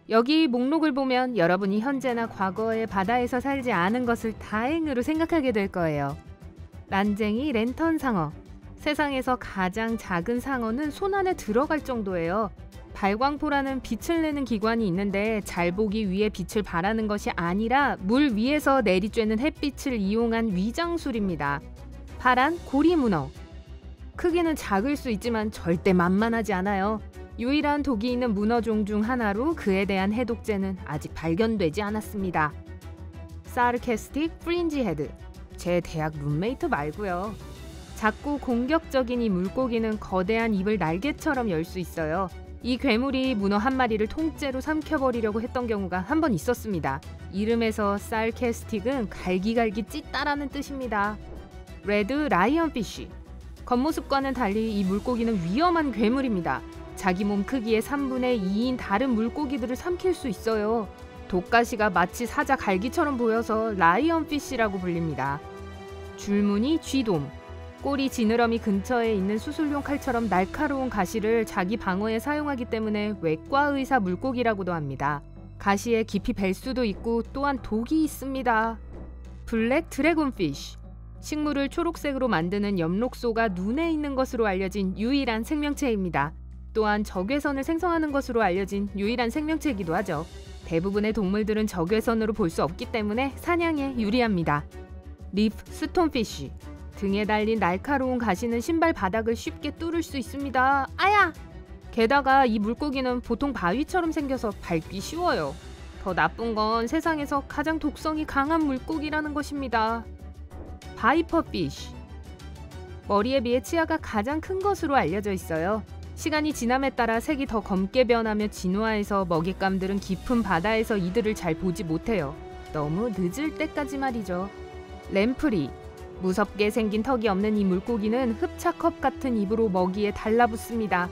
여기 목록을 보면 여러분이 현재나 과거에 바다에서 살지 않은 것을 다행으로 생각하게 될 거예요. 난쟁이 랜턴 상어. 세상에서 가장 작은 상어는 손 안에 들어갈 정도예요. 발광포라는 빛을 내는 기관이 있는데 잘 보기 위해 빛을 발하는 것이 아니라 물 위에서 내리쬐는 햇빛을 이용한 위장술입니다. 파란 고리문어. 크기는 작을 수 있지만 절대 만만하지 않아요. 유일한 독이 있는 문어종 중 하나로 그에 대한 해독제는 아직 발견되지 않았습니다. 사르캐스틱 프린지 헤드. 제 대학 룸메이트 말고요. 작고 공격적인 이 물고기는 거대한 입을 날개처럼 열 수 있어요. 이 괴물이 문어 한 마리를 통째로 삼켜버리려고 했던 경우가 한 번 있었습니다. 이름에서 사르캐스틱은 갈기갈기 찢다라는 뜻입니다. 레드 라이언피쉬. 겉모습과는 달리 이 물고기는 위험한 괴물입니다. 자기 몸 크기의 3분의 2인 다른 물고기들을 삼킬 수 있어요. 독가시가 마치 사자 갈기처럼 보여서 라이언피쉬라고 불립니다. 줄무늬 쥐돔. 꼬리 지느러미 근처에 있는 수술용 칼처럼 날카로운 가시를 자기 방어에 사용하기 때문에 외과의사 물고기라고도 합니다. 가시에 깊이 벨 수도 있고 또한 독이 있습니다. 블랙 드래곤피쉬. 식물을 초록색으로 만드는 엽록소가 눈에 있는 것으로 알려진 유일한 생명체입니다. 또한 적외선을 생성하는 것으로 알려진 유일한 생명체이기도 하죠. 대부분의 동물들은 적외선으로 볼 수 없기 때문에 사냥에 유리합니다. 리프 스톤피쉬. 등에 달린 날카로운 가시는 신발 바닥을 쉽게 뚫을 수 있습니다. 아야! 게다가 이 물고기는 보통 바위처럼 생겨서 밟기 쉬워요. 더 나쁜 건 세상에서 가장 독성이 강한 물고기라는 것입니다. 바이퍼피쉬. 머리에 비해 치아가 가장 큰 것으로 알려져 있어요. 시간이 지남에 따라 색이 더 검게 변하며 진화해서 먹잇감들은 깊은 바다에서 이들을 잘 보지 못해요. 너무 늦을 때까지 말이죠. 램프리. 무섭게 생긴 턱이 없는 이 물고기는 흡착컵 같은 입으로 먹이에 달라붙습니다.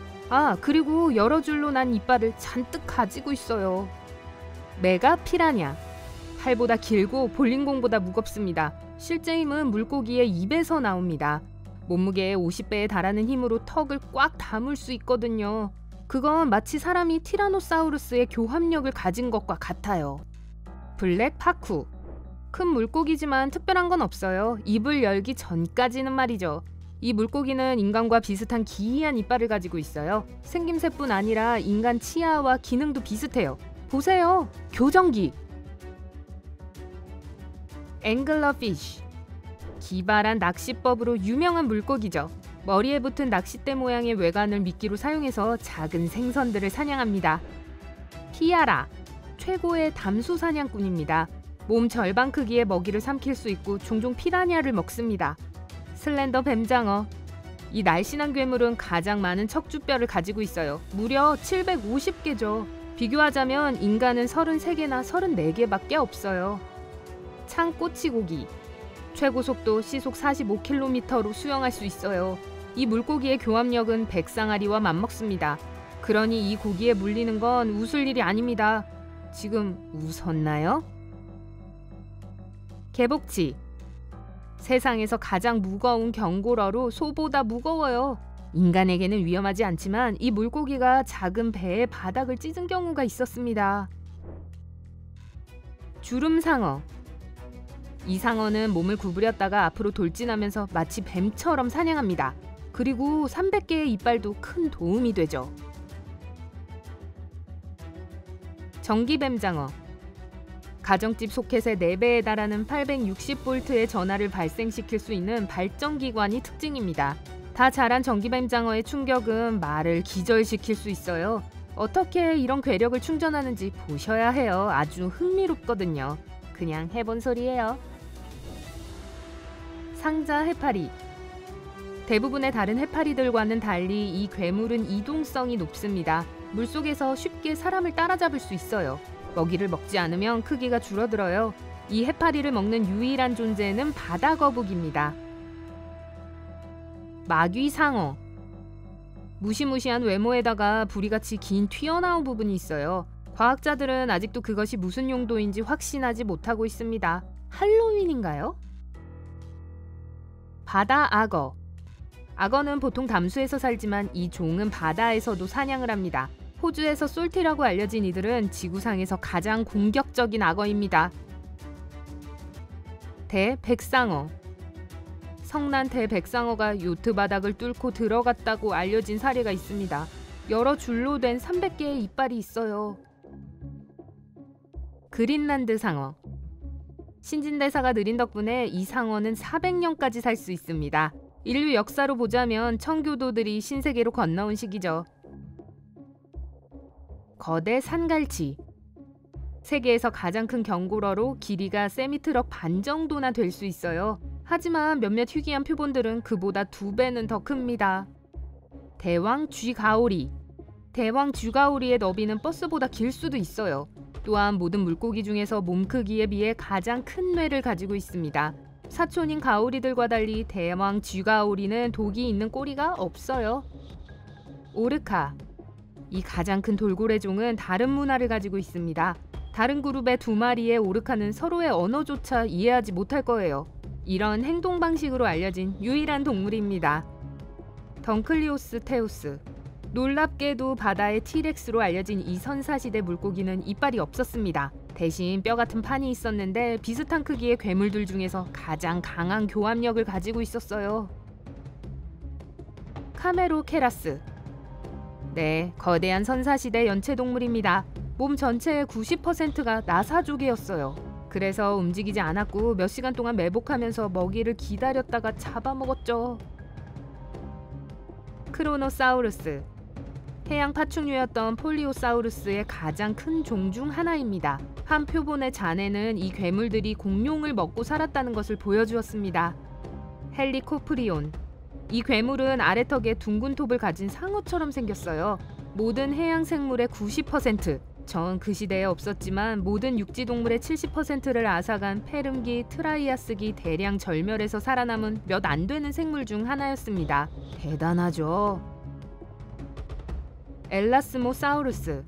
그리고 여러 줄로 난 이빨을 잔뜩 가지고 있어요. 메가 피라냐. 팔보다 길고 볼링공보다 무겁습니다. 실제 힘은 물고기의 입에서 나옵니다. 몸무게의 50배에 달하는 힘으로 턱을 꽉 다물 수 있거든요. 그건 마치 사람이 티라노사우루스의 교합력을 가진 것과 같아요. 블랙 파쿠. 큰 물고기지만 특별한 건 없어요. 입을 열기 전까지는 말이죠. 이 물고기는 인간과 비슷한 기이한 이빨을 가지고 있어요. 생김새뿐 아니라 인간 치아와 기능도 비슷해요. 보세요. 교정기. 앵글러피쉬. 기발한 낚시법으로 유명한 물고기죠. 머리에 붙은 낚싯대 모양의 외관을 미끼로 사용해서 작은 생선들을 사냥합니다. 피아라. 최고의 담수 사냥꾼입니다. 몸 절반 크기의 먹이를 삼킬 수 있고 종종 피라냐를 먹습니다. 슬렌더 뱀장어. 이 날씬한 괴물은 가장 많은 척추뼈를 가지고 있어요. 무려 750개죠. 비교하자면 인간은 33개나 34개밖에 없어요. 창꼬치고기. 최고 속도 시속 45km로 수영할 수 있어요. 이 물고기의 교합력은 백상아리와 맞먹습니다. 그러니 이 고기에 물리는 건 웃을 일이 아닙니다. 지금 웃었나요? 개복치. 세상에서 가장 무거운 경고러로 소보다 무거워요. 인간에게는 위험하지 않지만 이 물고기가 작은 배의 바닥을 찢은 경우가 있었습니다. 주름상어. 이 상어는 몸을 구부렸다가 앞으로 돌진하면서 마치 뱀처럼 사냥합니다. 그리고 300개의 이빨도 큰 도움이 되죠. 전기뱀장어. 가정집 소켓의 4배에 달하는 860V의 전하를 발생시킬 수 있는 발전기관이 특징입니다. 다 자란 전기뱀장어의 충격은 말을 기절시킬 수 있어요. 어떻게 이런 괴력을 충전하는지 보셔야 해요. 아주 흥미롭거든요. 그냥 해본 소리예요. 상자 해파리. 대부분의 다른 해파리들과는 달리 이 괴물은 이동성이 높습니다. 물속에서 쉽게 사람을 따라잡을 수 있어요. 먹이를 먹지 않으면 크기가 줄어들어요. 이 해파리를 먹는 유일한 존재는 바다거북입니다. 마귀상어. 무시무시한 외모에다가 부리같이 긴 튀어나온 부분이 있어요. 과학자들은 아직도 그것이 무슨 용도인지 확신하지 못하고 있습니다. 할로윈인가요? 바다 악어. 악어는 보통 담수에서 살지만 이 종은 바다에서도 사냥을 합니다. 호주에서 솔티라고 알려진 이들은 지구상에서 가장 공격적인 악어입니다. 대백상어. 성난 대백상어가 요트 바닥을 뚫고 들어갔다고 알려진 사례가 있습니다. 여러 줄로 된 300개의 이빨이 있어요. 그린란드 상어. 신진대사가 느린 덕분에 이 상어는 400년까지 살 수 있습니다. 인류 역사로 보자면 청교도들이 신세계로 건너온 시기죠. 거대 산갈치. 세계에서 가장 큰 경고러로 길이가 세미트럭 반 정도나 될 수 있어요. 하지만 몇몇 희귀한 표본들은 그보다 2배는 더 큽니다. 대왕 쥐가오리. 대왕 쥐가오리의 너비는 버스보다 길 수도 있어요. 또한 모든 물고기 중에서 몸 크기에 비해 가장 큰 뇌를 가지고 있습니다. 사촌인 가오리들과 달리 대왕 쥐가오리는 독이 있는 꼬리가 없어요. 오르카. 이 가장 큰 돌고래종은 다른 문화를 가지고 있습니다. 다른 그룹의 2마리의 오르카는 서로의 언어조차 이해하지 못할 거예요. 이런 행동 방식으로 알려진 유일한 동물입니다. 덩클리오스 테우스. 놀랍게도 바다의 티렉스로 알려진 이 선사시대 물고기는 이빨이 없었습니다. 대신 뼈 같은 판이 있었는데 비슷한 크기의 괴물들 중에서 가장 강한 교합력을 가지고 있었어요. 카메로케라스. 네, 거대한 선사시대 연체동물입니다. 몸 전체의 90%가 나사족이었어요. 그래서 움직이지 않았고 몇 시간 동안 매복하면서 먹이를 기다렸다가 잡아먹었죠. 크로노사우루스. 해양 파충류였던 폴리오사우루스의 가장 큰 종 중 하나입니다. 한 표본의 잔해는 이 괴물들이 공룡을 먹고 살았다는 것을 보여주었습니다. 헬리코프리온. 이 괴물은 아래턱에 둥근 톱을 가진 상어처럼 생겼어요. 모든 해양 생물의 90%, 전 그 시대에 없었지만 모든 육지동물의 70%를 앗아간 페름기, 트라이아스기 대량 절멸에서 살아남은 몇 안 되는 생물 중 하나였습니다. 대단하죠? 엘라스모사우루스.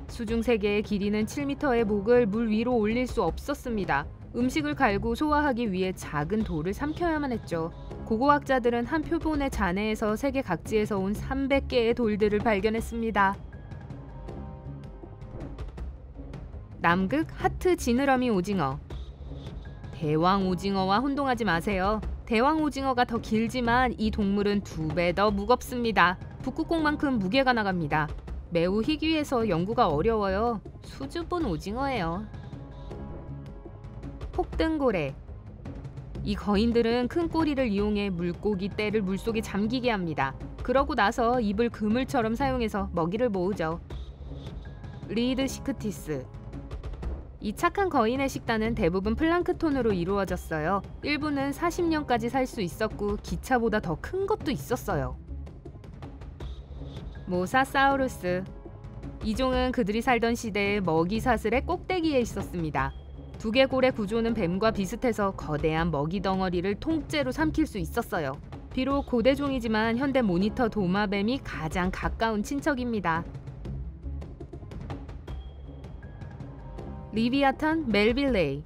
수중 세계의 길이는 7m의 목을 물 위로 올릴 수 없었습니다. 음식을 갈고 소화하기 위해 작은 돌을 삼켜야만 했죠. 고고학자들은 한 표본의 잔해에서 세계 각지에서 온 300개의 돌들을 발견했습니다. 남극 하트 지느러미 오징어. 대왕 오징어와 혼동하지 마세요. 대왕 오징어가 더 길지만 이 동물은 2배 더 무겁습니다. 북극곰만큼 무게가 나갑니다. 매우 희귀해서 연구가 어려워요. 수줍은 오징어예요. 폭등고래. 이 거인들은 큰 꼬리를 이용해 물고기 떼를 물속에 잠기게 합니다. 그러고 나서 입을 그물처럼 사용해서 먹이를 모으죠. 리드시크티스. 이 착한 거인의 식단은 대부분 플랑크톤으로 이루어졌어요. 일부는 40년까지 살 수 있었고 기차보다 더 큰 것도 있었어요. 모사사우루스. 이 종은 그들이 살던 시대에 먹이 사슬의 꼭대기에 있었습니다. 두개골의 구조는 뱀과 비슷해서 거대한 먹이 덩어리를 통째로 삼킬 수 있었어요. 비록 고대종이지만 현대 모니터 도마뱀이 가장 가까운 친척입니다. 리비아탄 멜빌레이.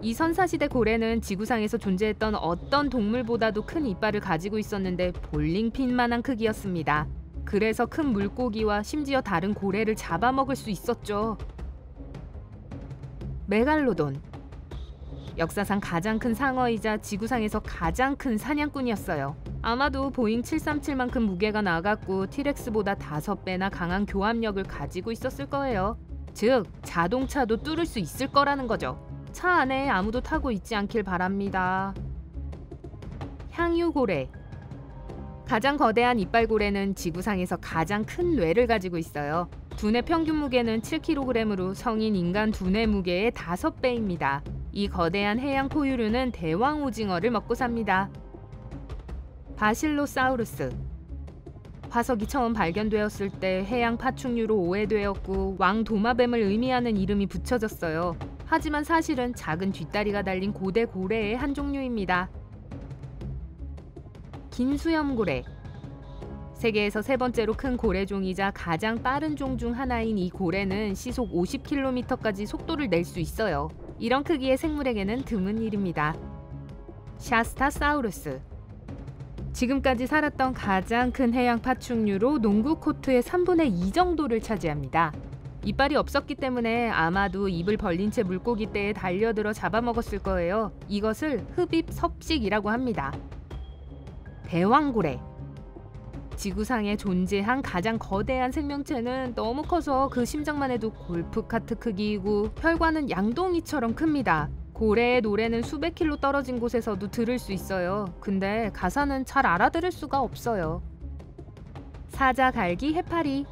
이 선사시대 고래는 지구상에서 존재했던 어떤 동물보다도 큰 이빨을 가지고 있었는데 볼링핀만한 크기였습니다. 그래서 큰 물고기와 심지어 다른 고래를 잡아먹을 수 있었죠. 메갈로돈. 역사상 가장 큰 상어이자 지구상에서 가장 큰 사냥꾼이었어요. 아마도 보잉 737만큼 무게가 나갔고 티렉스보다 5배나 강한 교합력을 가지고 있었을 거예요. 즉, 자동차도 뚫을 수 있을 거라는 거죠. 차 안에 아무도 타고 있지 않길 바랍니다. 향유고래. 가장 거대한 이빨고래는 지구상에서 가장 큰 뇌를 가지고 있어요. 두뇌 평균 무게는 7kg으로 성인 인간 두뇌 무게의 5배입니다. 이 거대한 해양 포유류는 대왕 오징어를 먹고 삽니다. 바실로사우루스. 화석이 처음 발견되었을 때 해양 파충류로 오해되었고 왕 도마뱀을 의미하는 이름이 붙여졌어요. 하지만 사실은 작은 뒷다리가 달린 고대 고래의 한 종류입니다. 긴수염고래. 세계에서 3번째로 큰 고래종이자 가장 빠른 종 중 하나인 이 고래는 시속 50km까지 속도를 낼 수 있어요. 이런 크기의 생물에게는 드문 일입니다. 샤스타사우루스. 지금까지 살았던 가장 큰 해양 파충류로 농구 코트의 3분의 2 정도를 차지합니다. 이빨이 없었기 때문에 아마도 입을 벌린 채 물고기 떼에 달려들어 잡아먹었을 거예요. 이것을 흡입섭식이라고 합니다. 대왕고래. 지구상에 존재한 가장 거대한 생명체는 너무 커서 그 심장만 해도 골프카트 크기이고 혈관은 양동이처럼 큽니다. 고래의 노래는 수백 킬로 떨어진 곳에서도 들을 수 있어요. 근데 가사는 잘 알아들을 수가 없어요. 사자갈기 해파리.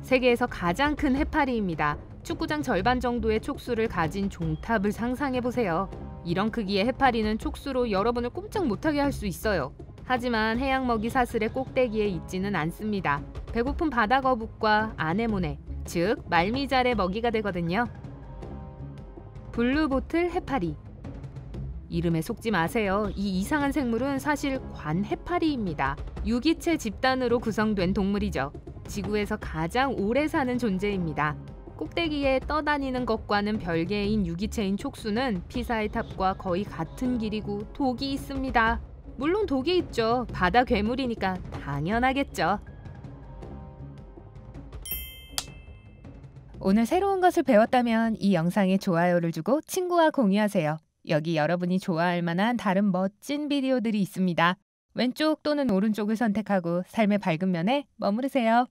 세계에서 가장 큰 해파리입니다. 축구장 절반 정도의 촉수를 가진 종탑을 상상해보세요. 이런 크기의 해파리는 촉수로 여러분을 꼼짝 못하게 할 수 있어요. 하지만 해양먹이 사슬의 꼭대기에 있지는 않습니다. 배고픈 바다거북과 아네모네, 즉 말미잘의 먹이가 되거든요. 블루보틀 해파리. 이름에 속지 마세요. 이 이상한 생물은 사실 관해파리입니다. 유기체 집단으로 구성된 동물이죠. 지구에서 가장 오래 사는 존재입니다. 꼭대기에 떠다니는 것과는 별개인 유기체인 촉수는 피사의 탑과 거의 같은 길이고 독이 있습니다. 물론 독이 있죠. 바다 괴물이니까 당연하겠죠. 오늘 새로운 것을 배웠다면 이 영상에 좋아요를 주고 친구와 공유하세요. 여기 여러분이 좋아할 만한 다른 멋진 비디오들이 있습니다. 왼쪽 또는 오른쪽을 선택하고 삶의 밝은 면에 머무르세요.